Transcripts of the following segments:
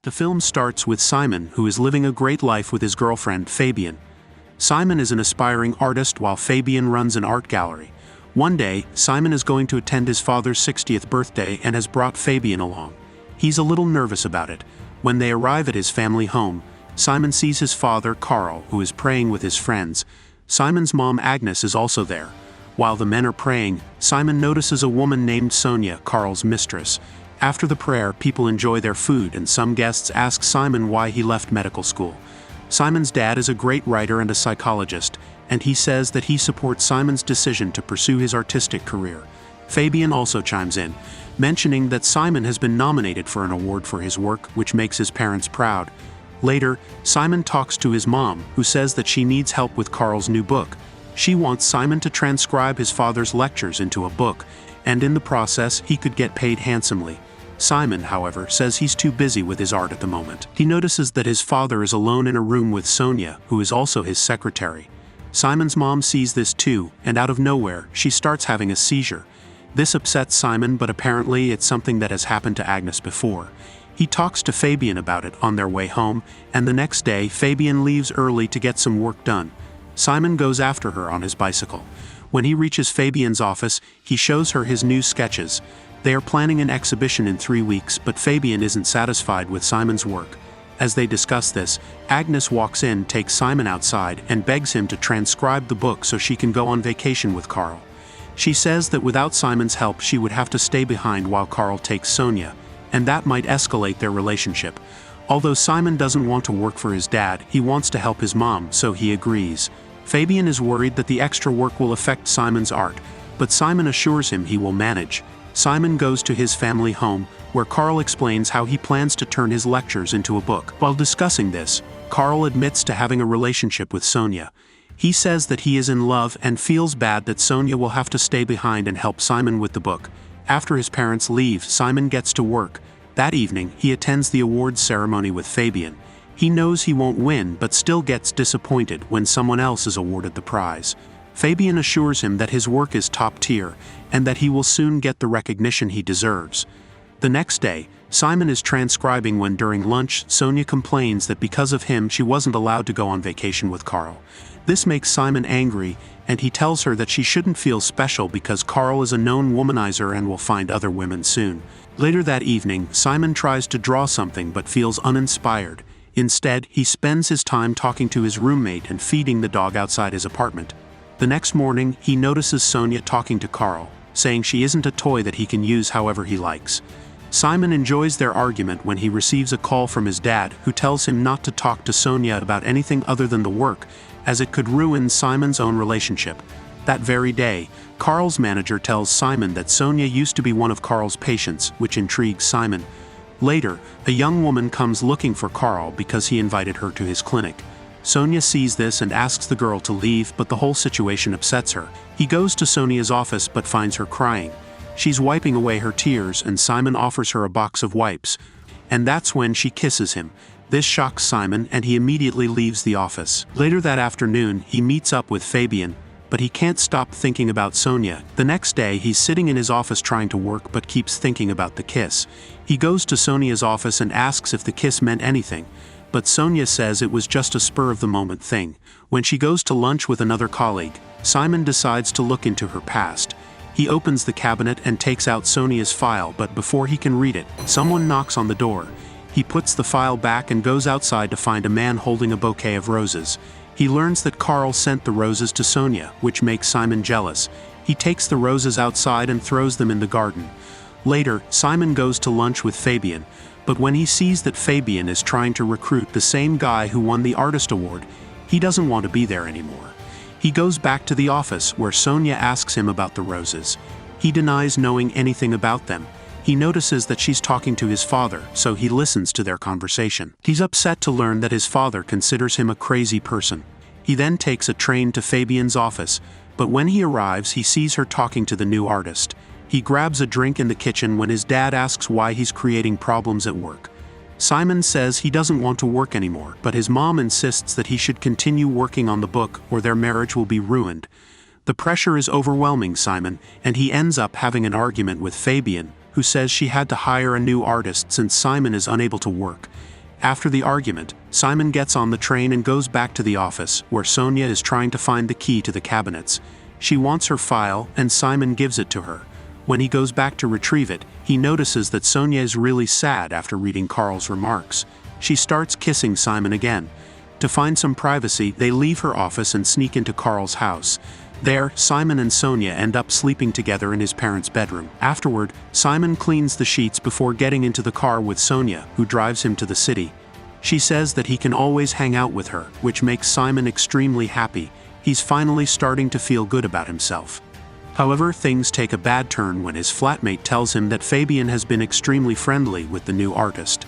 The film starts with Simon, who is living a great life with his girlfriend, Fabian. Simon is an aspiring artist while Fabian runs an art gallery. One day, Simon is going to attend his father's 60th birthday and has brought Fabian along. He's a little nervous about it. When they arrive at his family home, Simon sees his father, Carl, who is praying with his friends. Simon's mom, Agnes, is also there. While the men are praying, Simon notices a woman named Sonia, Carl's mistress. After the prayer, people enjoy their food and some guests ask Simon why he left medical school. Simon's dad is a great writer and a psychologist, and he says that he supports Simon's decision to pursue his artistic career. Fabian also chimes in, mentioning that Simon has been nominated for an award for his work, which makes his parents proud. Later, Simon talks to his mom, who says that she needs help with Carl's new book. She wants Simon to transcribe his father's lectures into a book, and in the process, he could get paid handsomely. Simon, however, says he's too busy with his art at the moment. He notices that his father is alone in a room with Sonia, who is also his secretary. Simon's mom sees this too, and out of nowhere, she starts having a seizure. This upsets Simon, but apparently it's something that has happened to Agnes before. He talks to Fabian about it on their way home, and the next day, Fabian leaves early to get some work done. Simon goes after her on his bicycle. When he reaches Fabian's office, he shows her his new sketches. They are planning an exhibition in 3 weeks, but Fabian isn't satisfied with Simon's work. As they discuss this, Agnes walks in, takes Simon outside, and begs him to transcribe the book so she can go on vacation with Carl. She says that without Simon's help, she would have to stay behind while Carl takes Sonia, and that might escalate their relationship. Although Simon doesn't want to work for his dad, he wants to help his mom, so he agrees. Fabian is worried that the extra work will affect Simon's art, but Simon assures him he will manage. Simon goes to his family home, where Carl explains how he plans to turn his lectures into a book. While discussing this, Carl admits to having a relationship with Sonia. He says that he is in love and feels bad that Sonia will have to stay behind and help Simon with the book. After his parents leave, Simon gets to work. That evening, he attends the awards ceremony with Fabian. He knows he won't win, but still gets disappointed when someone else is awarded the prize. Fabian assures him that his work is top tier, and that he will soon get the recognition he deserves. The next day, Simon is transcribing when during lunch, Sonia complains that because of him she wasn't allowed to go on vacation with Carl. This makes Simon angry, and he tells her that she shouldn't feel special because Carl is a known womanizer and will find other women soon. Later that evening, Simon tries to draw something but feels uninspired. Instead, he spends his time talking to his roommate and feeding the dog outside his apartment. The next morning, he notices Sonia talking to Carl, saying she isn't a toy that he can use however he likes. Simon enjoys their argument when he receives a call from his dad, who tells him not to talk to Sonia about anything other than the work, as it could ruin Simon's own relationship. That very day, Carl's manager tells Simon that Sonia used to be one of Carl's patients, which intrigues Simon. Later, a young woman comes looking for Carl because he invited her to his clinic. Sonia sees this and asks the girl to leave, but the whole situation upsets her. He goes to Sonia's office but finds her crying. She's wiping away her tears and Simon offers her a box of wipes. And that's when she kisses him. This shocks Simon and he immediately leaves the office. Later that afternoon, he meets up with Fabian, but he can't stop thinking about Sonia. The next day, he's sitting in his office trying to work but keeps thinking about the kiss. He goes to Sonia's office and asks if the kiss meant anything, but Sonia says it was just a spur-of-the-moment thing. When she goes to lunch with another colleague, Simon decides to look into her past. He opens the cabinet and takes out Sonia's file, but before he can read it, someone knocks on the door. He puts the file back and goes outside to find a man holding a bouquet of roses. He learns that Carl sent the roses to Sonia, which makes Simon jealous. He takes the roses outside and throws them in the garden. Later, Simon goes to lunch with Fabian, but when he sees that Fabian is trying to recruit the same guy who won the artist award, he doesn't want to be there anymore. He goes back to the office where Sonia asks him about the roses. He denies knowing anything about them. He notices that she's talking to his father, so he listens to their conversation. He's upset to learn that his father considers him a crazy person. He then takes a train to Fabian's office, but when he arrives, he sees her talking to the new artist. He grabs a drink in the kitchen when his dad asks why he's creating problems at work. Simon says he doesn't want to work anymore, but his mom insists that he should continue working on the book or their marriage will be ruined. The pressure is overwhelming Simon, and he ends up having an argument with Fabian, who says she had to hire a new artist since Simon is unable to work. After the argument, Simon gets on the train and goes back to the office, where Sonia is trying to find the key to the cabinets. She wants her file, and Simon gives it to her. When he goes back to retrieve it, he notices that Sonia is really sad after reading Carl's remarks. She starts kissing Simon again. To find some privacy, they leave her office and sneak into Carl's house. There, Simon and Sonia end up sleeping together in his parents' bedroom. Afterward, Simon cleans the sheets before getting into the car with Sonia, who drives him to the city. She says that he can always hang out with her, which makes Simon extremely happy. He's finally starting to feel good about himself. However, things take a bad turn when his flatmate tells him that Fabian has been extremely friendly with the new artist.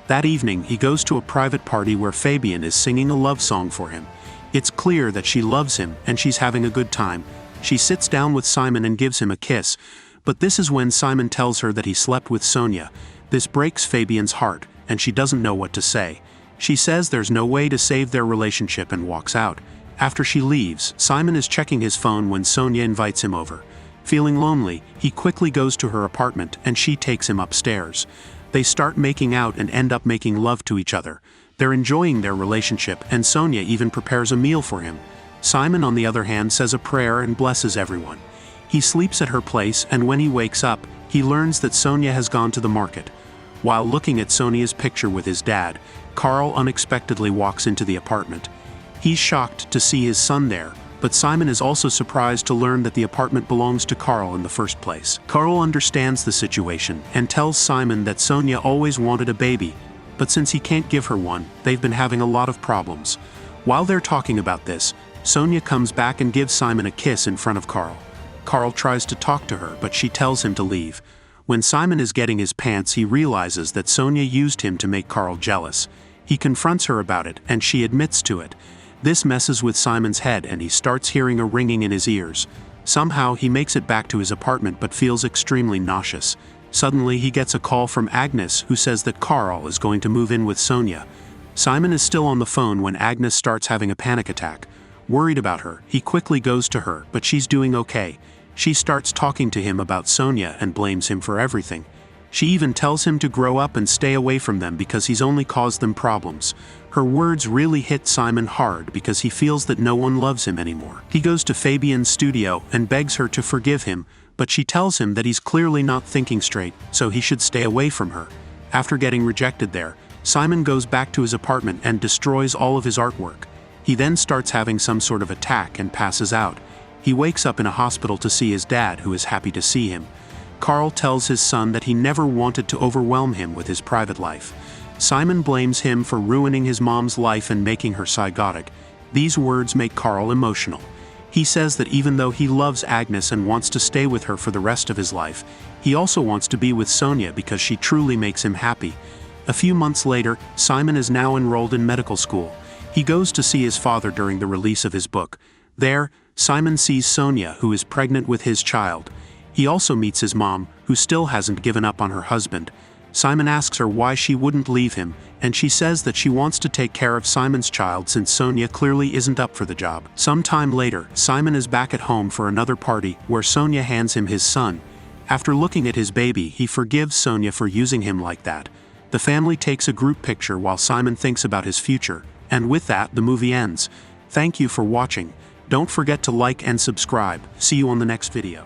That evening, he goes to a private party where Fabian is singing a love song for him. It's clear that she loves him and she's having a good time. She sits down with Simon and gives him a kiss, but this is when Simon tells her that he slept with Sonia. This breaks Fabian's heart, and she doesn't know what to say. She says there's no way to save their relationship and walks out. After she leaves, Simon is checking his phone when Sonia invites him over. Feeling lonely, he quickly goes to her apartment and she takes him upstairs. They start making out and end up making love to each other. They're enjoying their relationship, and Sonia even prepares a meal for him. Simon, on the other hand, says a prayer and blesses everyone. He sleeps at her place, and when he wakes up, he learns that Sonia has gone to the market. While looking at Sonia's picture with his dad, Carl unexpectedly walks into the apartment. He's shocked to see his son there, but Simon is also surprised to learn that the apartment belongs to Carl in the first place. Carl understands the situation and tells Simon that Sonia always wanted a baby, but since he can't give her one, they've been having a lot of problems. While they're talking about this, Sonia comes back and gives Simon a kiss in front of Carl. Carl tries to talk to her, but she tells him to leave. When Simon is getting his pants, he realizes that Sonia used him to make Carl jealous. He confronts her about it, and she admits to it. This messes with Simon's head, and he starts hearing a ringing in his ears. Somehow, he makes it back to his apartment but feels extremely nauseous. Suddenly, he gets a call from Agnes, who says that Carl is going to move in with Sonia. Simon is still on the phone when Agnes starts having a panic attack. Worried about her, he quickly goes to her, but she's doing okay. She starts talking to him about Sonia and blames him for everything. She even tells him to grow up and stay away from them because he's only caused them problems. Her words really hit Simon hard because he feels that no one loves him anymore. He goes to Fabian's studio and begs her to forgive him, but she tells him that he's clearly not thinking straight, so he should stay away from her. After getting rejected there, Simon goes back to his apartment and destroys all of his artwork. He then starts having some sort of attack and passes out. He wakes up in a hospital to see his dad, who is happy to see him. Carl tells his son that he never wanted to overwhelm him with his private life. Simon blames him for ruining his mom's life and making her psychotic. These words make Carl emotional. He says that even though he loves Agnes and wants to stay with her for the rest of his life, he also wants to be with Sonia because she truly makes him happy. A few months later, Simon is now enrolled in medical school. He goes to see his father during the release of his book. There, Simon sees Sonia, who is pregnant with his child. He also meets his mom, who still hasn't given up on her husband. Simon asks her why she wouldn't leave him, and she says that she wants to take care of Simon's child since Sonia clearly isn't up for the job. Some time later, Simon is back at home for another party where Sonia hands him his son. After looking at his baby, he forgives Sonia for using him like that. The family takes a group picture while Simon thinks about his future, and with that, the movie ends. Thank you for watching. Don't forget to like and subscribe. See you on the next video.